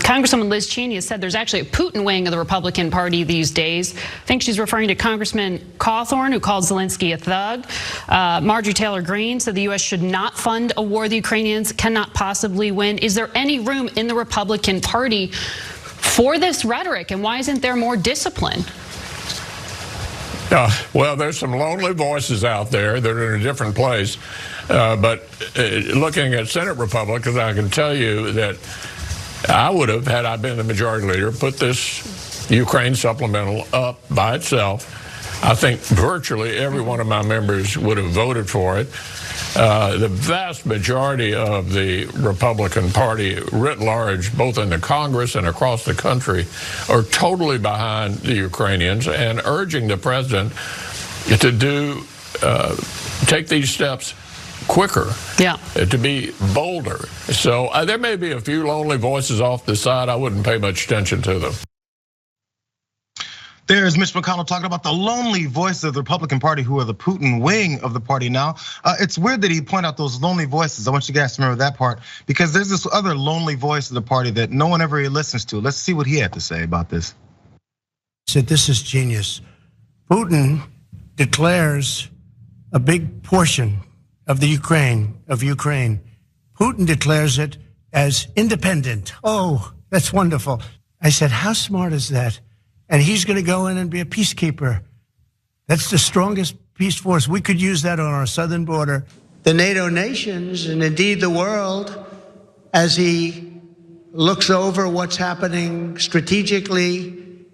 Congresswoman Liz Cheney has said there's actually a Putin wing of the Republican Party these days. I think she's referring to Congressman Cawthorn, who called Zelensky a thug. Marjorie Taylor Greene said the U.S. should not fund a war the Ukrainians cannot possibly win. Is there any room in the Republican Party for this rhetoric, and why isn't there more discipline? Well, there's some lonely voices out there that are in a different place. But looking at Senate Republicans, I can tell you that I would have, had I been the majority leader, put this Ukraine supplemental up by itself. I think virtually every one of my members would have voted for it. The vast majority of the Republican Party writ large, both in the Congress and across the country, are totally behind the Ukrainians and urging the president to take these steps quicker, to be bolder. So there may be a few lonely voices off the side. I wouldn't pay much attention to them. There's Mitch McConnell talking about the lonely voice of the Republican Party, who are the Putin wing of the party now. It's weird that he pointed out those lonely voices. I want you guys to remember that part, because there's this other lonely voice of the party that no one ever really listens to. Let's see what he had to say about this. He said, this is genius. Putin declares a big portion of the Ukraine. Putin declares it as independent. Oh, that's wonderful. I said, how smart is that? And he's going to go in and be a peacekeeper. That's the strongest peace force. We could use that on our southern border. The NATO nations, and indeed the world, as he looks over what's happening strategically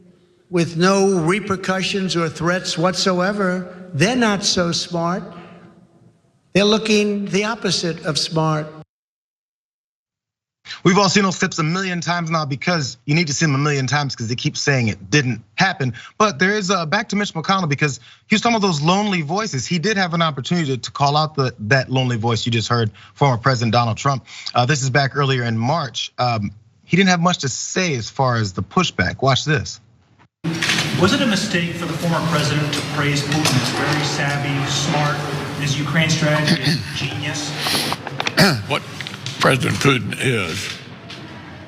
with no repercussions or threats whatsoever, they're not so smart. They're looking the opposite of smart. We've all seen those clips a million times now, because you need to see them a million times because they keep saying it didn't happen. But there is back to Mitch McConnell, because he was talking about those lonely voices. He did have an opportunity to call out that lonely voice you just heard, former President Donald Trump. This is back earlier in March. He didn't have much to say as far as the pushback. Watch this. Was it a mistake for the former president to praise Putin as very savvy, smart, and his Ukraine strategy is genius? What President Putin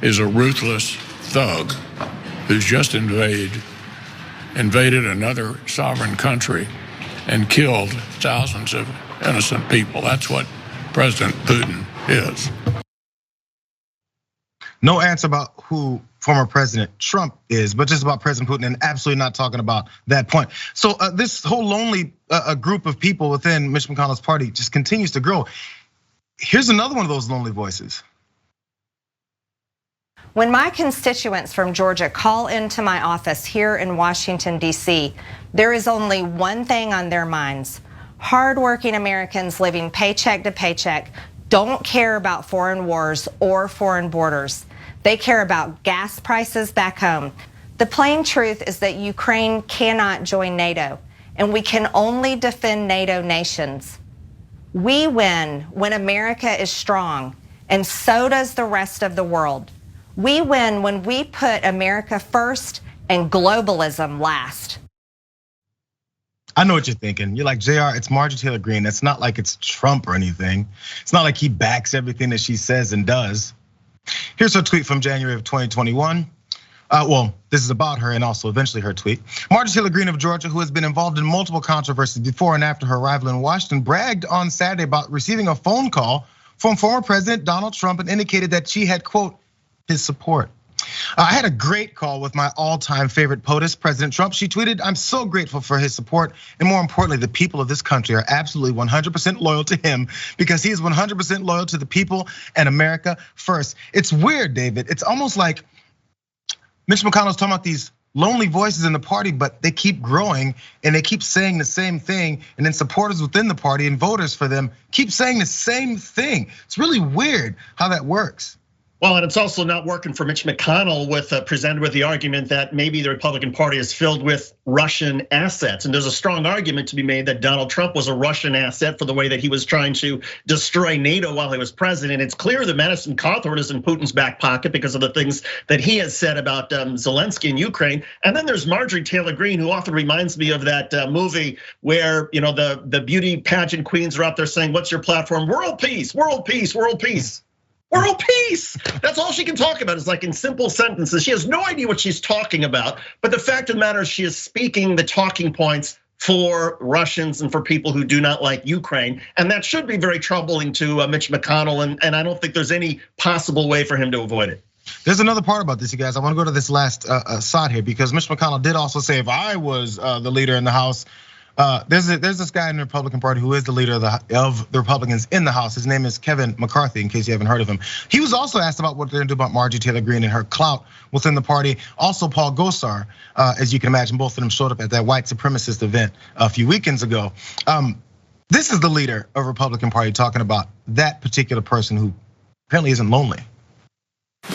is a ruthless thug who's just invaded another sovereign country and killed thousands of innocent people. That's what President Putin is. No answer about who former President Trump is, but just about President Putin, and absolutely not talking about that point. So this whole lonely group of people within Mitch McConnell's party just continues to grow. Here's another one of those lonely voices. When my constituents from Georgia call into my office here in Washington, D.C., there is only one thing on their minds. Hardworking Americans living paycheck to paycheck don't care about foreign wars or foreign borders. They care about gas prices back home. The plain truth is that Ukraine cannot join NATO, and we can only defend NATO nations. We win when America is strong, and so does the rest of the world. We win when we put America first and globalism last. I know what you're thinking. You're like, Jayar, it's Marjorie Taylor Greene. It's not like it's Trump or anything. It's not like he backs everything that she says and does. Here's her tweet from January of 2021. Well, this is about her and also eventually her tweet. Marjorie Taylor Greene of Georgia, who has been involved in multiple controversies before and after her arrival in Washington, bragged on Saturday about receiving a phone call from former President Donald Trump and indicated that she had, quote, his support. I had a great call with my all-time favorite POTUS, President Trump. She tweeted, I'm so grateful for his support. And more importantly, the people of this country are absolutely 100% loyal to him, because he is 100% loyal to the people and America first. It's weird, David. It's almost like Mitch McConnell's talking about these lonely voices in the party, but they keep growing and they keep saying the same thing. And then supporters within the party and voters for them keep saying the same thing. It's really weird how that works. Well, and it's also not working for Mitch McConnell with presented with the argument that maybe the Republican Party is filled with Russian assets. And there's a strong argument to be made that Donald Trump was a Russian asset for the way that he was trying to destroy NATO while he was president. It's clear that Madison Cawthorn is in Putin's back pocket because of the things that he has said about Zelensky in Ukraine. And then there's Marjorie Taylor Greene, who often reminds me of that movie where the beauty pageant queens are out there saying, what's your platform? World peace, world peace, world peace. World peace. That's all she can talk about is like in simple sentences. She has no idea what she's talking about. But the fact of the matter is she is speaking the talking points for Russians and for people who do not like Ukraine. And that should be very troubling to Mitch McConnell. And I don't think there's any possible way for him to avoid it. There's another part about this, you guys. I want to go to this last side here because Mitch McConnell did also say, if I was the leader in the House, there's this guy in the Republican Party who is the leader of the Republicans in the House. His name is Kevin McCarthy, in case you haven't heard of him. He was also asked about what they're gonna do about Marjorie Taylor Greene and her clout within the party. Also Paul Gosar, as you can imagine, both of them showed up at that white supremacist event a few weekends ago. This is the leader of Republican Party talking about that particular person who apparently isn't lonely.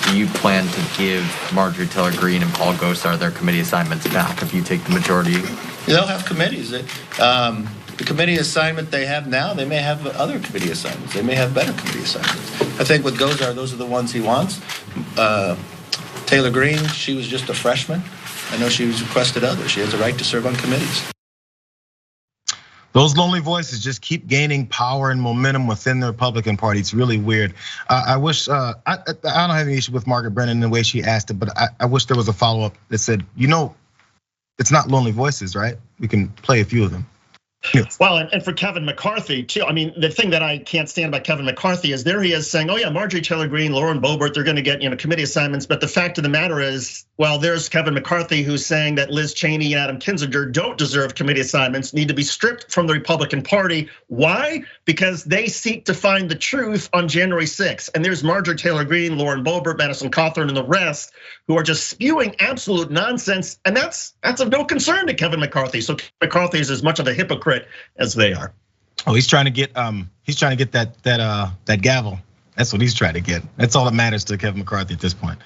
Do you plan to give Marjorie Taylor Greene and Paul Gosar their committee assignments back if you take the majority? They'll have committees. The committee assignment they have now, they may have other committee assignments. They may have better committee assignments. I think with Gosar, those are the ones he wants. Taylor Greene, she was just a freshman. I know she was requested others. She has a right to serve on committees. Those lonely voices just keep gaining power and momentum within the Republican Party. It's really weird. I wish, I don't have any issue with Margaret Brennan in the way she asked it, but I wish there was a follow-up that said, it's not lonely voices, right? We can play a few of them. Well, and for Kevin McCarthy too. I mean, the thing that I can't stand about Kevin McCarthy is there he is saying, oh yeah, Marjorie Taylor Greene, Lauren Boebert, they're gonna get committee assignments. But the fact of the matter is, well, there's Kevin McCarthy who's saying that Liz Cheney and Adam Kinzinger don't deserve committee assignments, need to be stripped from the Republican Party. Why? Because they seek to find the truth on January 6th. And there's Marjorie Taylor Greene, Lauren Boebert, Madison Cawthorn, and the rest who are just spewing absolute nonsense. And that's of no concern to Kevin McCarthy. So McCarthy is as much of a hypocrite as they are. Oh, he's trying to get that gavel. That's what he's trying to get. That's all that matters to Kevin McCarthy at this point.